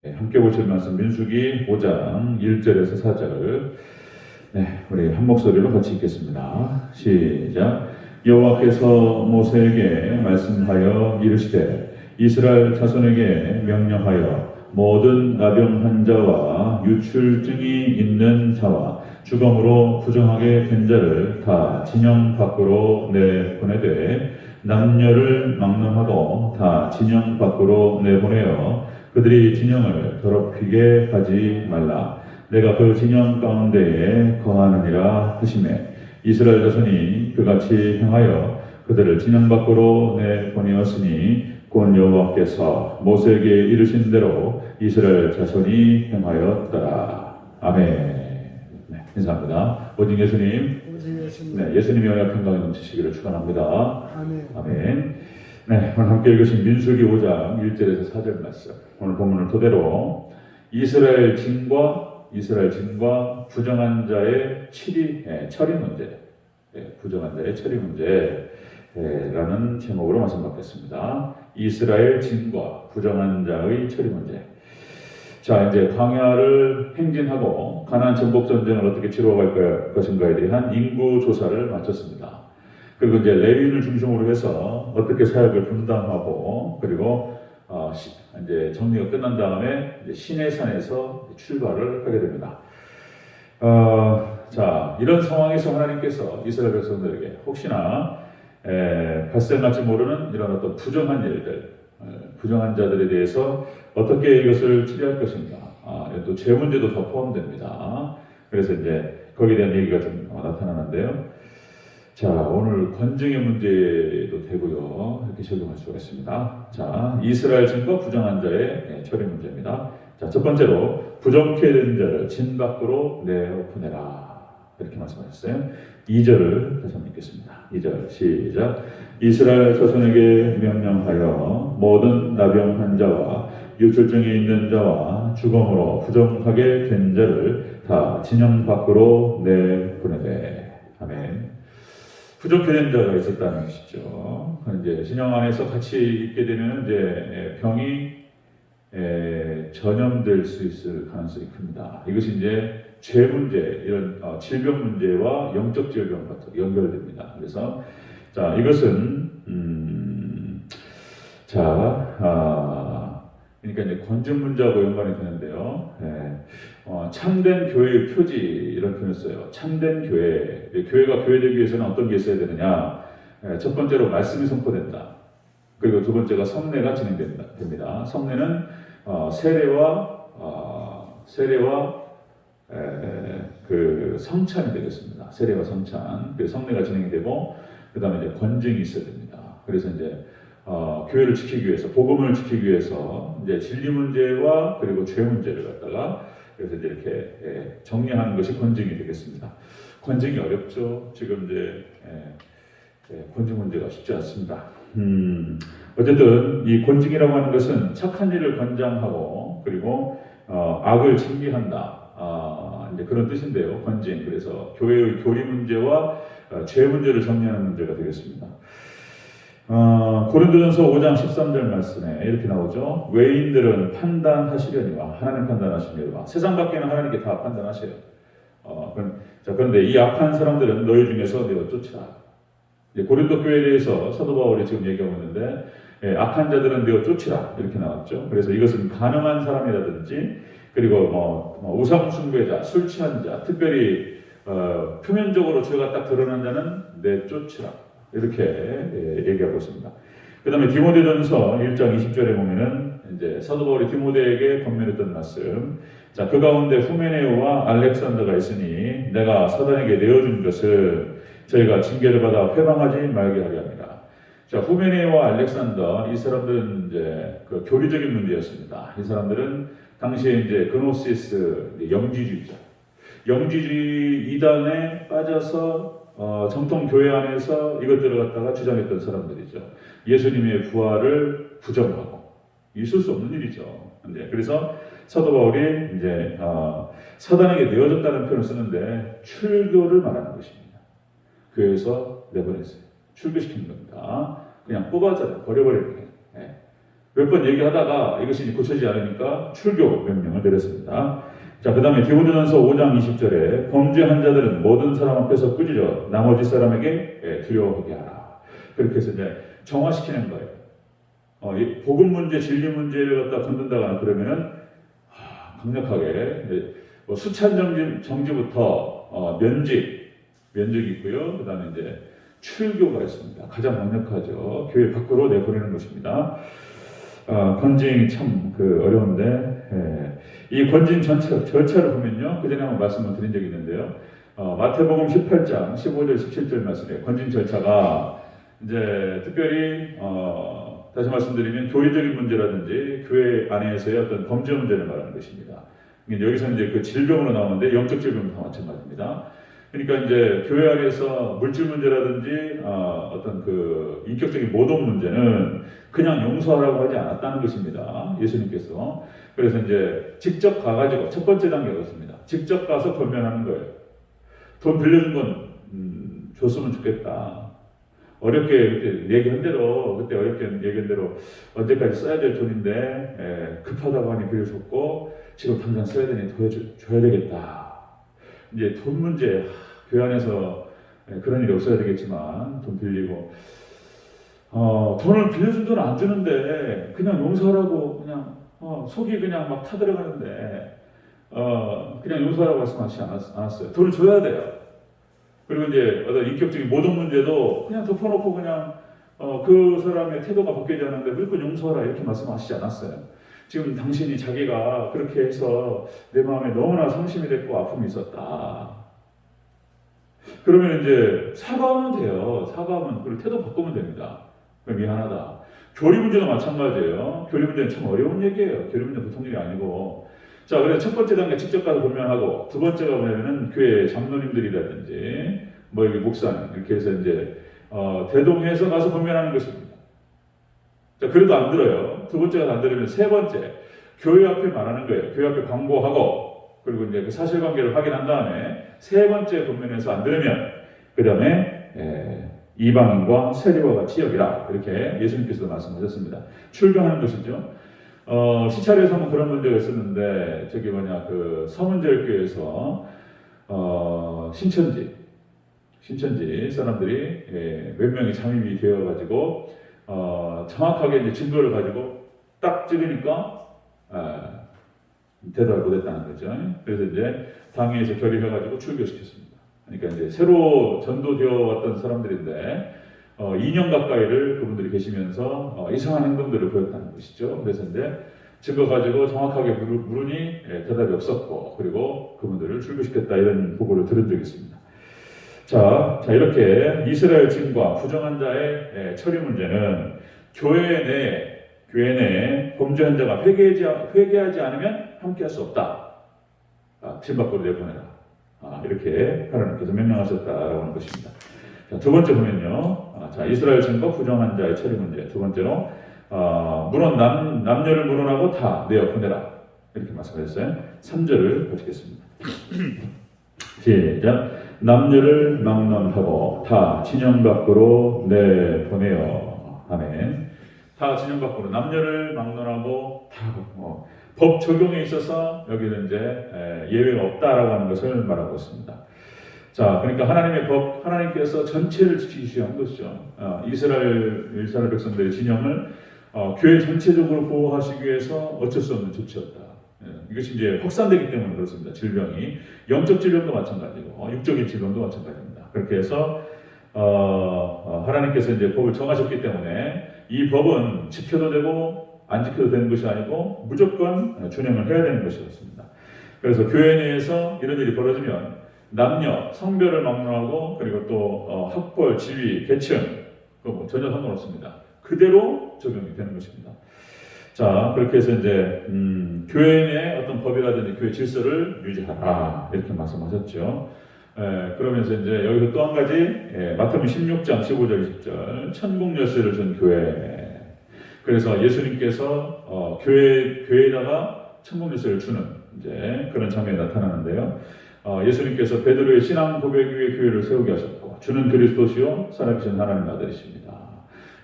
함께 보실 말씀 민수기 5장 1절에서 4절. 우리 한 목소리로 같이 읽겠습니다. 시작. 여호와께서 모세에게 말씀하여 이르시되 이스라엘 자손에게 명령하여 모든 나병 환자와 유출증이 있는 자와 주검으로 부정하게 된 자를 다 진영 밖으로 내보내되 남녀를 막론하고 다 진영 밖으로 내보내어 그들이 진영을 더럽히게 하지 말라. 내가 그 진영 가운데에 거하느니라 하시매 이스라엘 자손이 그같이 행하여 그들을 진영 밖으로 내보내었으니 곧 여호와께서 모세에게 이르신 대로 이스라엘 자손이 행하였더라. 아멘. 인사합니다. 오직 예수님. 예수님의 언약 평강이 넘치시기를 축원합니다. 아멘. 오늘 함께 읽으신 민수기 5장 1절에서 4절 말씀. 오늘 본문을 토대로 이스라엘 진과 부정한 자의 처리 문제, 부정한 자의 처리 문제라는 제목으로 말씀 받겠습니다. 이스라엘 진과 부정한 자의 처리 문제. 자, 이제 광야를 행진하고 가나안 정복 전쟁을 어떻게 치러갈 것인가에 대한 인구 조사를 마쳤습니다. 그리고 이제 레위인을 중심으로 해서 어떻게 사역을 분담하고 그리고 이제 정리가 끝난 다음에 이제 시내산에서 출발을 하게 됩니다. 자, 이런 상황에서 하나님께서 이스라엘 백성들에게 혹시나 발생할지 모르는 이런 어떤 부정한 일들, 부정한 자들에 대해서 어떻게 이것을 치료할 것인가, 또 죄 문제도 더 포함됩니다. 그래서 이제 거기에 대한 얘기가 좀 나타나는데요. 자, 오늘 권증의 문제도 되고요. 이렇게 적용할 수가 있습니다. 자, 이스라엘 진과 부정한 자의 처리 문제입니다. 자, 첫 번째로 부정케 된 자를 진 밖으로 내보내라. 이렇게 말씀하셨어요. 2절을 다시 한번 읽겠습니다. 2절 시작. 이스라엘 자손에게 명령하여 모든 나병 환자와 유출증이 있는 자와 주검으로 부정하게 된 자를 다 진영 밖으로 내보내되. 아멘. 부정케 된 자가 있었다는 것이죠. 이제 진영 안에서 같이 있게 되면 이제 병이 전염될 수 있을 가능성이 큽니다. 이것이 이제 죄 문제, 이런 질병 문제와 영적 질병과 연결됩니다. 그래서 자, 이것은 그러니까 이제 권증 문제하고 연관이 되는데요. 참된 교회의 표지, 이런 표현을 써요. 참된 교회. 교회가 교회되기 위해서는 어떤 게 있어야 되느냐? 첫 번째로 말씀이 선포된다. 그리고 두 번째가 성례가 진행됩니다. 성례는 세례와 그 성찬이 되겠습니다. 세례와 성찬. 그 성례가 진행이 되고, 그 다음에 이제 권증이 있어야 됩니다. 그래서 이제 교회를 지키기 위해서, 복음을 지키기 위해서 이제 진리 문제와 그리고 죄 문제를 갖다가 그래서 이제 이렇게 정리하는 것이 권증이 되겠습니다. 권증이 어렵죠. 지금 이제 권증 문제가 쉽지 않습니다. 어쨌든 이 권증이라고 하는 것은 착한 일을 권장하고 그리고 악을 징계한다. 이제 그런 뜻인데요. 권증. 그래서 교회의 교리 문제와 죄 문제를 정리하는 문제가 되겠습니다. 고린도전서 5장 13절 말씀에 이렇게 나오죠. 외인들은 판단하시려니와 하나님 판단하시려니와. 세상 밖에는 하나님께 다 판단하세요. 그런데 이 악한 사람들은 너희 중에서 내어 쫓으라. 고린도 교회에 대해서 사도 바울이 지금 얘기하고 있는데 악한 자들은 내어 쫓으라 이렇게 나왔죠. 그래서 이것은 가늠한 사람이라든지 그리고 우상 숭배자, 술 취한 자, 특별히 표면적으로 죄가 딱 드러난 자는 내쫓으라. 이렇게 얘기하고 있습니다. 그 다음에 디모데전서 1장 20절에 보면은 이제 사도 바울이 디모데에게 권면했던 말씀. 자, 그 가운데 후메네오와 알렉산더가 있으니 내가 사단에게 내어준 것을 저희가 징계를 받아 회방하지 말게 하려 합니다. 자, 후메네오와 알렉산더, 이 사람들은 이제 그 교리적인 문제였습니다. 이 사람들은 당시에 이제 그노시스 영지주의 이단에 빠져서 정통 교회 안에서 이것들을 갖다가 주장했던 사람들이죠. 예수님의 부활을 부정하고 있을 수 없는 일이죠. 그래서 사도 바울이 이제 사단에게 내어졌다는 표현을 쓰는데 출교를 말하는 것입니다. 교회에서 내보냈어요. 출교시키는 겁니다. 그냥 뽑아줘요. 버려버리는 거예요. 몇 번 얘기하다가 이것이 이제 고쳐지지 않으니까 출교 명령을 내렸습니다. 자, 그 다음에 디모데전서 5장 20절에 범죄한 자들은 모든 사람 앞에서 꾸짖어 나머지 사람에게 두려워하게 하라. 그렇게 해서 이제 정화시키는 거예요. 이 복음 문제, 진리 문제를 갖다 건든다거나 그러면은 강력하게 뭐 수찬 정지부터 면직이 있고요. 그 다음에 이제 출교가 있습니다. 가장 강력하죠. 교회 밖으로 내보내는 것입니다. 건징이 참 어려운데, 이 건징 절차를 보면요. 그전에 한번 말씀을 드린 적이 있는데요. 마태복음 18장 15절 17절 말씀에 건징 절차가 이제 특별히 다시 말씀드리면 교회적인 문제라든지 교회 안에서의 어떤 범죄 문제를 말하는 것입니다. 여기서 이제 그 질병으로 나오는데 영적 질병도 다 마찬가지입니다. 그러니까 이제 교회 안에서 물질 문제라든지 어떤 그 인격적인 모독 문제는 그냥 용서하라고 하지 않았다는 것입니다. 예수님께서. 그래서 이제 직접 가가지고 첫 번째 단계가 그렇습니다. 직접 가서 권면하는 거예요. 돈 빌려준 건 줬으면 좋겠다. 어렵게 얘기한 대로 그때 어렵게 얘기한 대로 언제까지 써야 될 돈인데 급하다고 하니 빌려줬고 지금 당장 써야 되니 줘야 되겠다. 이제 돈 문제, 교회 안에서 그런 일이 없어야 되겠지만 돈 빌리고 돈을 빌려준 돈 안 주는데 그냥 용서하라고 그냥 속이 그냥 막 타들어가는데 그냥 용서하라고 말씀하시지 않았어요. 돈을 줘야 돼요. 그리고 이제 어떤 인격적인 모독 문제도 그냥 덮어놓고 그냥 그 사람의 태도가 바뀌지 않는데 무조건 용서하라 이렇게 말씀하시지 않았어요. 지금 당신이 자기가 그렇게 해서 내 마음에 너무나 상심이 됐고 아픔이 있었다. 그러면 이제 사과하면 돼요. 사과하면 그리고 태도 바꾸면 됩니다. 미안하다. 교리 문제도 마찬가지예요. 교리 문제는 참 어려운 얘기예요. 교리 문제는 보통 일이 아니고. 자, 그래서 첫 번째 단계 직접 가서 권면하고 두 번째가 뭐냐면은 교회 장로님들이라든지 뭐 여기 목사님 이렇게 해서 이제 대동해서 가서 권면하는 것입니다. 자, 그래도 안 들어요. 두 번째가 안 들으면 세 번째 교회 앞에 말하는 거예요. 교회 앞에 광고하고 그리고 이제 그 사실관계를 확인한 다음에 세 번째 권면에서 안 들으면 그 다음에 이방인과 세리와 같이 여기라 이렇게 예수님께서도 말씀하셨습니다. 출교하는 것이죠. 시찰에서 한번 그런 문제가 있었는데 그 서문제일교회에서 신천지 사람들이 몇 명이 잠입이 되어가지고 정확하게 이제 증거를 가지고 딱 찍으니까 대답을 못했다는 거죠. 그래서 이제 당회에서 결의해가지고 출교시켰습니다. 그러니까 이제 새로 전도되어 왔던 사람들인데 2년 가까이를 그분들이 계시면서 이상한 행동들을 보였다는 것이죠. 그래서 이제 증거 가지고 정확하게 물으니 대답이 없었고 그리고 그분들을 출교시켰다 이런 보고를 들은 적이 있습니다. 자 이렇게 이스라엘 증과 부정한 자의 처리 문제는 교회 내에 범죄한 자가 회개하지 않으면 함께할 수 없다. 진 밖으로 내보내라. 이렇게 하나님께서 명령하셨다라고 하는 것입니다. 자, 두 번째 보면요. 이스라엘 증거 부정한 자의 처리 문제. 두 번째로 남녀를 물어나고 다 내어 보내라. 이렇게 말씀하셨어요. 3절을 보시겠습니다. 시작. 남녀를 막론하고 다 진영 밖으로 내보내어. 아멘. 다 진영 밖으로 남녀를 막론하고 다 법 적용에 있어서 여기는 이제 예외가 없다라고 하는 것을 말하고 있습니다. 자, 그러니까 하나님의 법, 하나님께서 전체를 지키시기 위한 것이죠. 이스라엘 백성들의 진영을 교회 전체적으로 보호하시기 위해서 어쩔 수 없는 조치였다. 이것이 이제 확산되기 때문에 그렇습니다. 질병이 영적 질병도 마찬가지고 육적인 질병도 마찬가지입니다. 그렇게 해서 하나님께서 이제 법을 정하셨기 때문에 이 법은 지켜도 되고 안 지켜도 되는 것이 아니고 무조건 준행을 해야 되는 것이었습니다. 그래서 교회 내에서 이런 일이 벌어지면 남녀, 성별을 막론하고 그리고 또 학벌, 지위, 계층 전혀 상관없습니다. 그대로 적용이 되는 것입니다. 자, 그렇게 해서 이제 교회 내 어떤 법이라든지 교회 질서를 유지하라 이렇게 말씀하셨죠. 그러면서 이제 여기서 또 한 가지 마태복음 16장 15절 20절 천국 열쇠를 준 교회. 그래서 예수님께서 교회에다가 천국 열쇠를 주는 이제 그런 장면이 나타나는데요. 예수님께서 베드로의 신앙 고백 위에 교회를 세우게 하셨고 주는 그리스도시요 살아계신 하나님의 아들이십니다.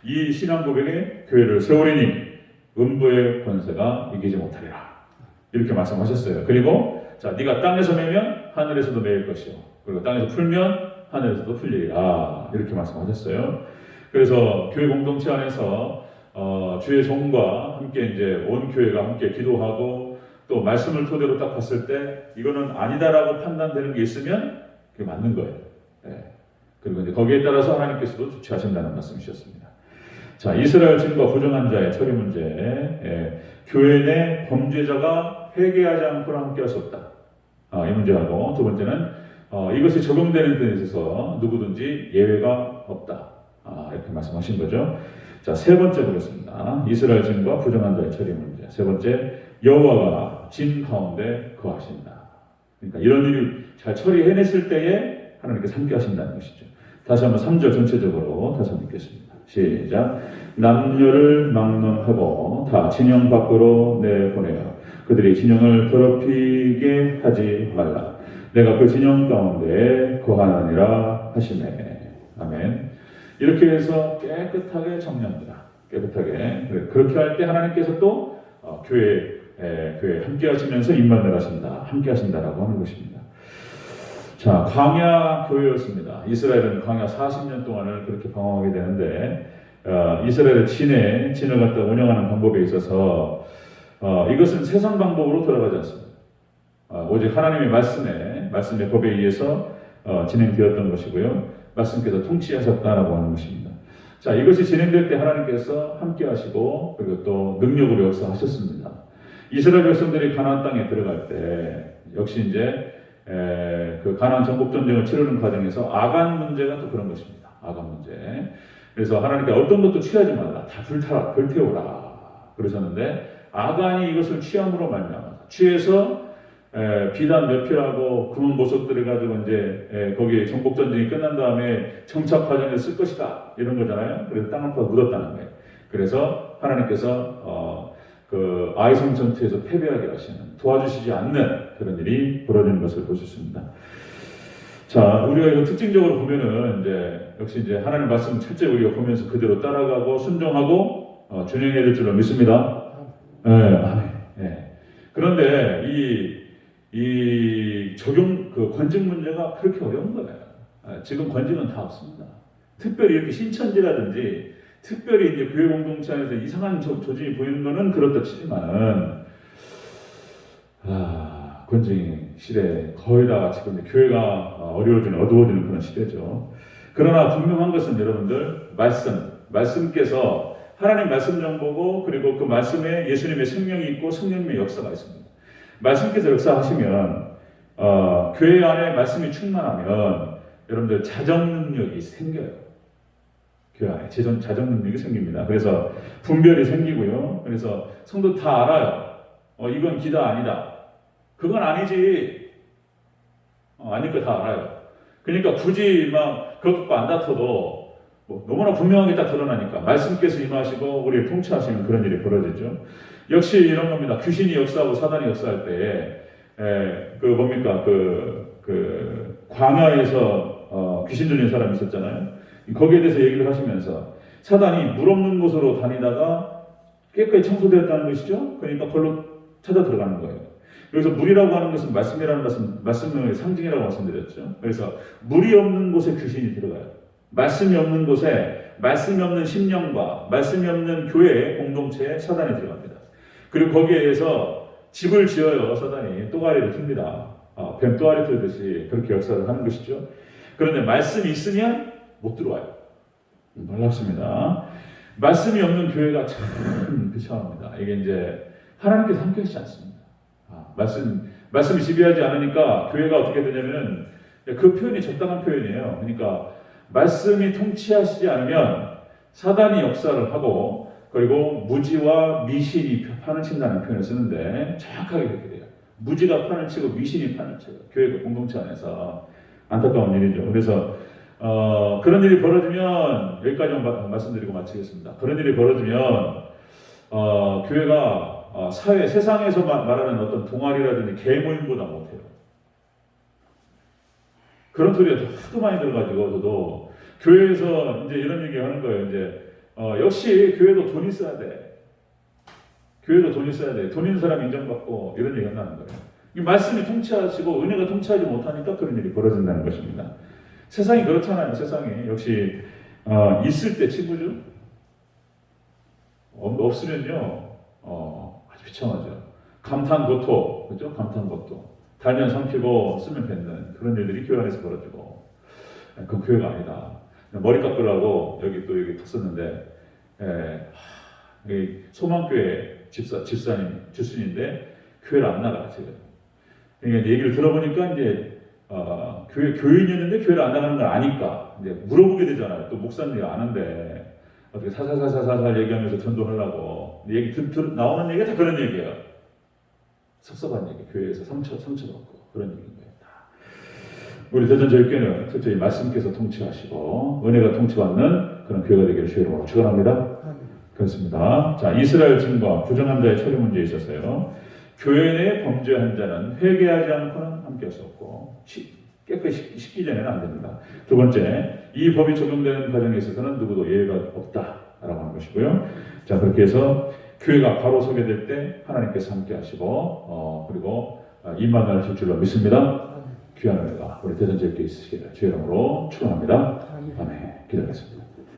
이 신앙 고백에 교회를 세우리니 음부의 권세가 이기지 못하리라. 이렇게 말씀하셨어요. 그리고 자, 네가 땅에서 매면 하늘에서도 매일 것이요. 그리고 땅에서 풀면 하늘에서도 풀리리라. 이렇게 말씀하셨어요. 그래서 교회 공동체 안에서 주의 종과 함께 이제 온 교회가 함께 기도하고 또 말씀을 토대로 딱 봤을 때 이거는 아니다라고 판단되는 게 있으면 그게 맞는 거예요. 네. 그리고 이제 거기에 따라서 하나님께서도 조치하신다는 말씀이셨습니다. 자, 이스라엘 증거 부정한 자의 처리 문제. 교회 내 범죄자가 회개하지 않고는 함께 할 수 없다. 이 문제하고 두 번째는 이것이 적용되는 데 있어서 누구든지 예외가 없다. 이렇게 말씀하신 거죠. 자, 세 번째 보겠습니다. 이스라엘 증거 부정한 자의 처리 문제. 세 번째, 여호와가 진 가운데 거하신다. 그러니까 이런 일을 잘 처리해냈을 때에 하나님께서 함께 하신다는 것이죠. 다시 한번 3절 전체적으로 다시 한번 읽겠습니다. 시작. 남녀를 막론하고 다 진영 밖으로 내보내어 그들이 진영을 더럽히게 하지 말라. 내가 그 진영 가운데 거하느니라 하시네. 아멘. 이렇게 해서 깨끗하게 정리합니다. 깨끗하게. 그렇게 할 때 하나님께서 또 교회에 함께 하시면서 임만을 하신다. 함께 하신다라고 하는 것입니다. 자, 광야 교회였습니다. 이스라엘은 광야 40년 동안을 그렇게 방황하게 되는데 이스라엘의 진을 갖다 운영하는 방법에 있어서 이것은 세상 방법으로 돌아가지 않습니다. 오직 하나님의 말씀의 법에 의해서 진행되었던 것이고요. 말씀께서 통치하셨다라고 하는 것입니다. 자, 이것이 진행될 때 하나님께서 함께 하시고 그리고 또 능력으로 역사하셨습니다. 이스라엘 백성들이 가나안 땅에 들어갈 때 역시 이제 그 가나안 정복 전쟁을 치르는 과정에서 아간 문제가 또 그런 것입니다. 아간 문제. 그래서 하나님께 어떤 것도 취하지 말라. 다 불태워라. 그러셨는데 아간이 이것을 취함으로 말미암아 취해서 비단 몇 필하고 금은 보석들을 가지고 이제 거기에 정복 전쟁이 끝난 다음에 정착 과정에 쓸 것이다 이런 거잖아요. 그래서 땅을 파고 묻었다는 거예요. 그래서 하나님께서 그 아이성 전투에서 패배하게 하시는 도와주시지 않는 그런 일이 벌어지는 것을 볼 수 있습니다. 자, 우리가 이거 특징적으로 보면은 역시 하나님 말씀 첫째 우리가 보면서 그대로 따라가고 순종하고 준행해야 될 줄로 믿습니다. 아멘. 그런데 이 적용 권증 문제가 그렇게 어려운 거예요. 지금 권증은 다 없습니다. 특별히 이렇게 신천지라든지 특별히 이제 교회 공동체 안에서 이상한 조짐이 보이는 거는 그렇다 치지만은 권증 시대 거의 다 지금 교회가 어두워지는 그런 시대죠. 그러나 분명한 것은 여러분들 말씀께서 하나님 말씀 정보고 그리고 그 말씀에 예수님의 생명이 있고 성령님의 역사가 있습니다. 말씀께서 역사하시면 교회 안에 말씀이 충만하면 여러분들 자정 능력이 생겨요. 교회 안에 자정 능력이 생깁니다. 그래서 분별이 생기고요. 그래서 성도 다 알아요. 이건 기다 아니다. 그건 아니지. 아니까 다 알아요. 그러니까 굳이 막 그것도 안 다퉈도 너무나 분명하게 딱 드러나니까 말씀께서 임하시고 우리를 통치하시는 그런 일이 벌어지죠. 역시 이런 겁니다. 귀신이 역사하고 사단이 역사할 때에 광야에서 귀신 들린 사람이 있었잖아요. 거기에 대해서 얘기를 하시면서 사단이 물 없는 곳으로 다니다가 깨끗이 청소되었다는 것이죠. 그러니까 걸로 찾아 들어가는 거예요. 여기서 물이라고 하는 것은 말씀이라는 것은 말씀의 상징이라고 말씀드렸죠. 그래서 물이 없는 곳에 귀신이 들어가요. 말씀이 없는 곳에 말씀이 없는 심령과 말씀이 없는 교회 공동체에 사단이 들어갑니다. 그리고 거기에 의해서 집을 지어요. 사단이 또가리를 틉니다. 뱀 또가리 틀듯이 그렇게 역사를 하는 것이죠. 그런데 말씀이 있으면 못 들어와요. 놀랍습니다. 말씀이 없는 교회가 참 비참합니다. 이게 이제 하나님께서 함께 하시지 않습니다. 말씀이 지배하지 않으니까 교회가 어떻게 되냐면 그 표현이 적당한 표현이에요. 그러니까 말씀이 통치하시지 않으면 사단이 역사를 하고 그리고 무지와 미신이 판을 친다는 표현을 쓰는데 정확하게 그렇게 돼요. 무지가 판을 치고 미신이 판을 쳐요. 교회 공동체 안에서 안타까운 일이죠. 그래서 그런 일이 벌어지면 여기까지만 말씀드리고 마치겠습니다. 그런 일이 벌어지면 교회가 세상에서 말하는 어떤 동아리라든지 개모임보다 못해요. 그런 소리가 하도 많이 들어가지고 저도 교회에서 이제 이런 얘기 하는 거예요. 역시 교회도 돈 있어야 돼. 교회도 돈 있어야 돼. 돈 있는 사람 인정받고 이런 얘기가 나는 거예요. 이 말씀이 통치하시고 은혜가 통치하지 못하니까 그런 일이 벌어진다는 것입니다. 세상이 그렇잖아요. 세상이 역시 있을 때 친구죠. 없으면요 아주 비참하죠. 감탄고토, 그죠? 감탄고토. 달면 삼키고 쓰면 뱉는 그런 일들이 교회 안에서 벌어지고, 그건 교회가 아니다. 머리 깎으라고 여기 또 여기 탔었는데, 소망교회 집사님 주순인데 교회를 안 나가 지금. 그러니까 얘기를 들어보니까 이제 교인이었는데 교회를 안 나가는 걸 아니까 이제 물어보게 되잖아요. 또 목사님이 아는데 어떻게 사사사사사살 얘기하면서 전도하려고 얘기 나오는 얘기가 다 그런 얘기예요. 섭섭한 얘기, 교회에서 상처받고 그런 얘기인 거예요. 우리 대전제일교회는 특별히 말씀께서 통치하시고 은혜가 통치받는 그런 교회가 되기를 주의 이름으로 축원합니다. 그렇습니다. 자, 이스라엘 증거와 부정한 자의 처리 문제에 있어서요. 교회 내 범죄한 자는 회개하지 않고는 함께 할 수 없고 깨끗이 씻기 전에는 안 됩니다. 두 번째, 이 법이 적용되는 과정에 있어서는 누구도 예외가 없다라고 하는 것이고요. 자, 그렇게 해서 교회가 바로 서게 될 때 하나님께서 함께 하시고 그리고 임만을 하실 줄로 믿습니다. 귀한 은혜가 우리 대전제일교회 있으시기를 주의 이름으로 축원합니다. 아멘. 기도하겠습니다.